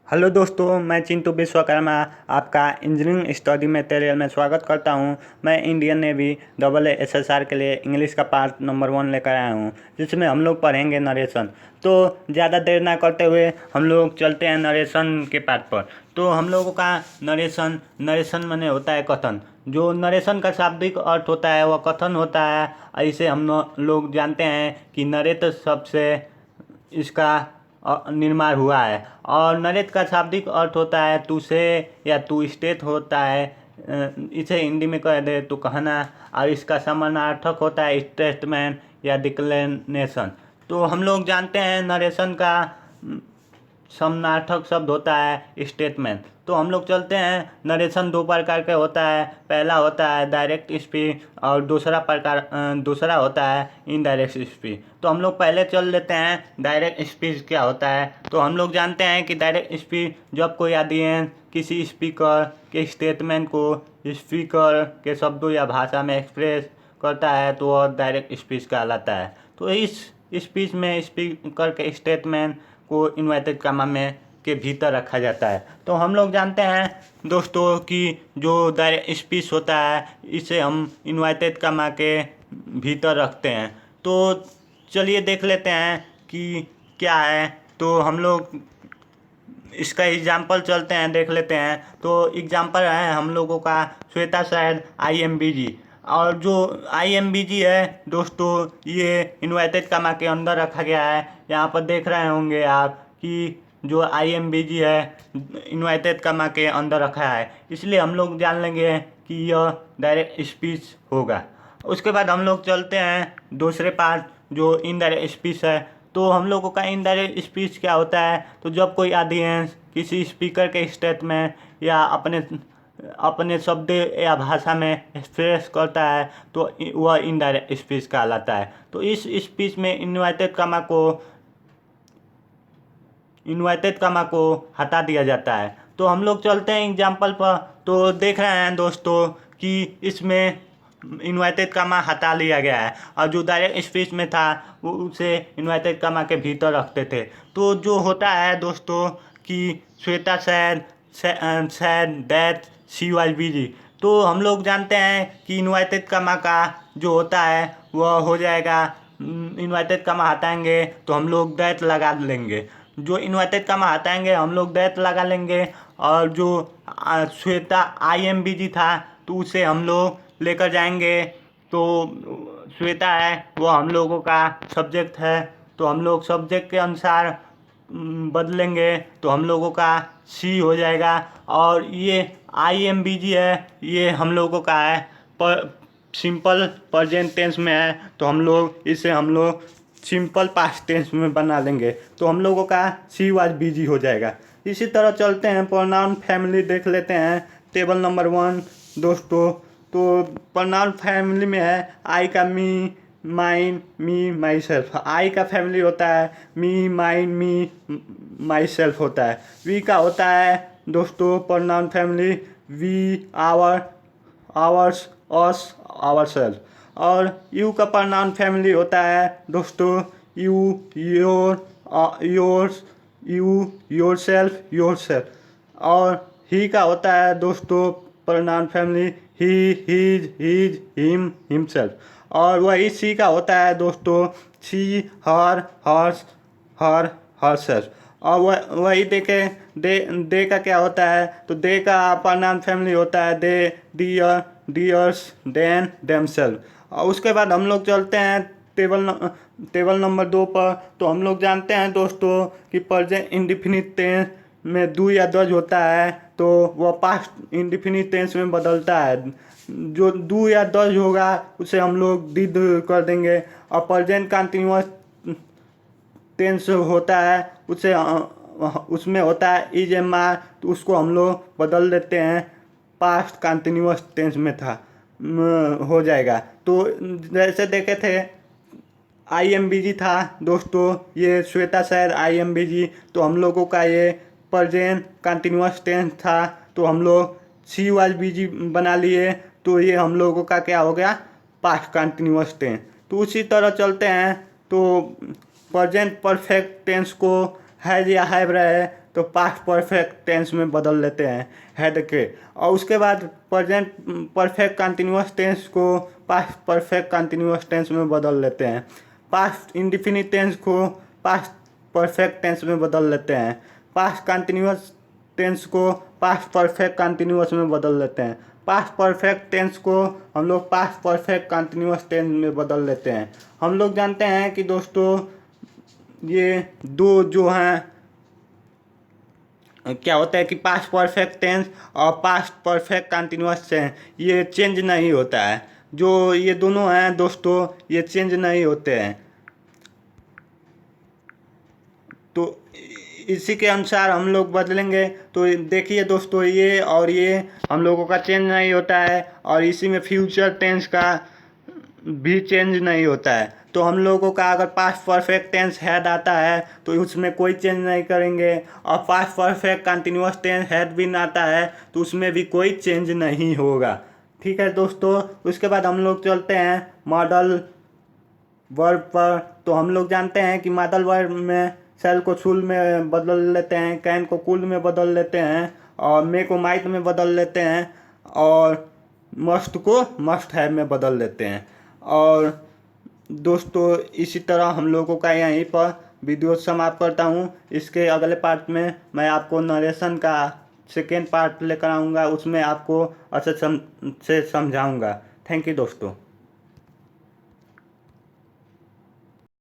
Hello दोस्तों, मैं चिंटू विश्वकर्मा आपका इंजीनियरिंग स्टडी मटेरियल में स्वागत करता हूं। मैं इंडियन नेवी SSR के लिए इंग्लिश का पार्ट नंबर 1 लेकर आया हूं, जिसमें हम लोग पढ़ेंगे नरेशन। तो ज़्यादा देर ना करते हुए हम लोग चलते हैं नरेशन के पार्ट पर। तो हम लोगों का नरेशन नरेशन माने होता है कथन। जो नरेशन का शाब्दिक अर्थ होता है वह कथन होता है। इसे हम लोग जानते हैं कि नरेट शब्द से इसका निर्माण हुआ है। और नरेट का शाब्दिक अर्थ होता है तू से या तू स्टेट होता है। इसे हिंदी में कह दे तो कहना। और इसका समानार्थक होता है स्टेटमेंट या डिक्लेनेशन। तो हम लोग जानते हैं नरेशन का समानार्थक शब्द होता है स्टेटमेंट। तो हम लोग चलते हैं। नरेशन दो प्रकार के होता है। पहला होता है डायरेक्ट स्पीच और दूसरा होता है इनडायरेक्ट स्पीच। तो हम लोग पहले चल लेते हैं डायरेक्ट स्पीच क्या होता है। तो हम लोग जानते हैं कि डायरेक्ट स्पीच जब कोई ऑडियंस किसी स्पीकर के स्टेटमेंट को स्पीकर के शब्दों या भाषा में एक्सप्रेस करता है तो वह डायरेक्ट स्पीच कहलाता है। तो इस स्पीच में स्पीकर के स्टेटमेंट को इन्वर्टेड कॉमा में के भीतर रखा जाता है। तो हम लोग जानते हैं दोस्तों कि जो डायरेक्ट स्पीच होता है इसे हम इन्वर्टेड कॉमा के भीतर रखते हैं। तो चलिए देख लेते हैं कि क्या है। तो हम लोग इसका एग्जाम्पल चलते हैं, देख लेते हैं। तो एग्जाम्पल है हम लोगों का श्वेता शायद IMBG। और जो IMBG है दोस्तों ये इन्वर्टेड कॉमा के अंदर रखा गया है। यहाँ पर देख रहे होंगे आप कि जो IMBG है इन्वर्टेड कॉमा के अंदर रखा है, इसलिए हम लोग जान लेंगे कि यह डायरेक्ट स्पीच होगा। उसके बाद हम लोग चलते हैं दूसरे पार्ट जो इनडायरेक्ट स्पीच है। तो हम लोगों का इनडायरेक्ट स्पीच क्या होता है। तो जब कोई ऑडियंस किसी स्पीकर के स्टेटमेंट या अपने शब्द या भाषा में एक्सप्रेस करता है तो वह इनडायरेक्ट स्पीच कहलाता है। तो इस स्पीच में इन्वर्टेड कॉमा को हटा दिया जाता है। तो हम लोग चलते हैं एग्जाम्पल पर। तो देख रहे हैं दोस्तों कि इसमें इन्वर्टेड कॉमा हटा लिया गया है और जो डायरेक्ट स्पीच में था वो उसे इन्वर्टेड कॉमा के भीतर रखते थे। तो जो होता है दोस्तों कि Shweta sad that she was busy. तो हम लोग जानते हैं कि इन्वर्टेड कॉमा का जो होता है वह हो जाएगा। इन्वर्टेड कॉमा हटाएंगे तो हम लोग दैट लगा लेंगे। जो इन्वर्टेड कॉमा हटाएंगे हम लोग दैट लगा लेंगे। और जो श्वेता IMBG था तो उसे हम लोग लेकर जाएंगे। तो श्वेता है वो हम लोगों का सब्जेक्ट है। तो हम लोग सब्जेक्ट के अनुसार बदलेंगे तो हम लोगों का सी हो जाएगा। और ये IMBG है ये हम लोगों का है पर सिंपल प्रेजेंट टेंस में है। तो हम लोग सिंपल पास्ट टेंस में बना लेंगे तो हम लोगों का सी वाज बिजी हो जाएगा। इसी तरह चलते हैं प्रोनाउन फैमिली देख लेते हैं। टेबल नंबर 1 दोस्तों। तो प्रोनाउन फैमिली में है आई का मी माइन मी माई सेल्फ। आई का फैमिली होता है मी माइन मी माई सेल्फ होता है। वी का होता है दोस्तों pronoun family we our ours us ourself. और यू का प्रोनाउन फैमिली होता है दोस्तों you your yours you yourself. और ही का होता है दोस्तों pronoun family he his him himself. और वही सी का होता है दोस्तों she her hers herself. और वही दे का क्या होता है। तो दे का प्रोनाउन फैमिली होता है दे डियर डियर्स देन देमसेल्फ। और उसके बाद हम लोग चलते हैं टेबल नंबर 2 पर। तो हम लोग जानते हैं दोस्तों कि प्रेजेंट इंडेफिनिट टेंस में डू या डज होता है तो वह पास्ट इंडेफिनिट टेंस में बदलता है। जो डू या डज होगा उसे हम लोग डिड कर देंगे। और प्रेजेंट कंटिन्यूअस टेंस होता है उसमें होता है इज एम आर तो उसको हम लोग बदल देते हैं पास्ट कंटिन्यूअस टेंस में था हो जाएगा। तो जैसे देखे थे IMBG था दोस्तों ये श्वेता शायद IMBG। तो हम लोगों का ये प्रेजेंट कंटिन्यूअस टेंस था तो हम लोग सी वाज बिजी बना लिए। तो ये हम लोगों का क्या हो गया पास्ट कंटिन्यूअस टेंस। तो उसी तरह चलते हैं। तो प्रेजेंट परफेक्ट टेंस को हैज या हैव रहे तो पास्ट परफेक्ट टेंस में बदल लेते हैं हैड के। और उसके बाद प्रेजेंट परफेक्ट कंटिन्यूअस टेंस को पास्ट परफेक्ट कंटिन्यूअस टेंस में बदल लेते हैं। पास्ट इंडिफिनिट टेंस को पास्ट परफेक्ट टेंस में बदल लेते हैं। पास्ट कंटिन्यूअस टेंस को पास्ट परफेक्ट कंटिन्यूअस में बदल लेते हैं। पास्ट परफेक्ट टेंस को हम लोग पास्ट परफेक्ट कंटिन्यूअस टेंस में बदल लेते हैं। हम लोग जानते हैं कि दोस्तों ये दो जो हैं क्या होता है कि पास्ट परफेक्ट टेंस और पास्ट परफेक्ट कंटिन्यूअस टेंस ये चेंज नहीं होता है। जो ये दोनों हैं दोस्तों ये चेंज नहीं होते हैं। तो इसी के अनुसार हम लोग बदलेंगे। तो देखिए दोस्तों ये और ये हम लोगों का चेंज नहीं होता है और इसी में फ्यूचर टेंस का भी चेंज नहीं होता है। तो हम लोगों का अगर पास्ट परफेक्ट टेंस हैड आता है तो उसमें कोई चेंज नहीं करेंगे और past perfect continuous tense had been आता है तो उसमें भी कोई चेंज नहीं होगा। ठीक है दोस्तों, उसके बाद हम लोग चलते हैं मॉडल वर्ब पर। तो हम लोग जानते हैं कि मॉडल वर्ब में सेल को शुल में बदल लेते हैं, कैन को कुल में बदल लेते हैं और मे को माइट में बदल लेते हैं और मस्ट को मस्ट हैव में बदल लेते हैं। और दोस्तों इसी तरह हम लोगों का यहीं पर वीडियो समाप्त करता हूँ। इसके अगले पार्ट में मैं आपको नरेशन का सेकेंड पार्ट लेकर आऊँगा, उसमें आपको अच्छे से समझाऊँगा। थैंक यू दोस्तों।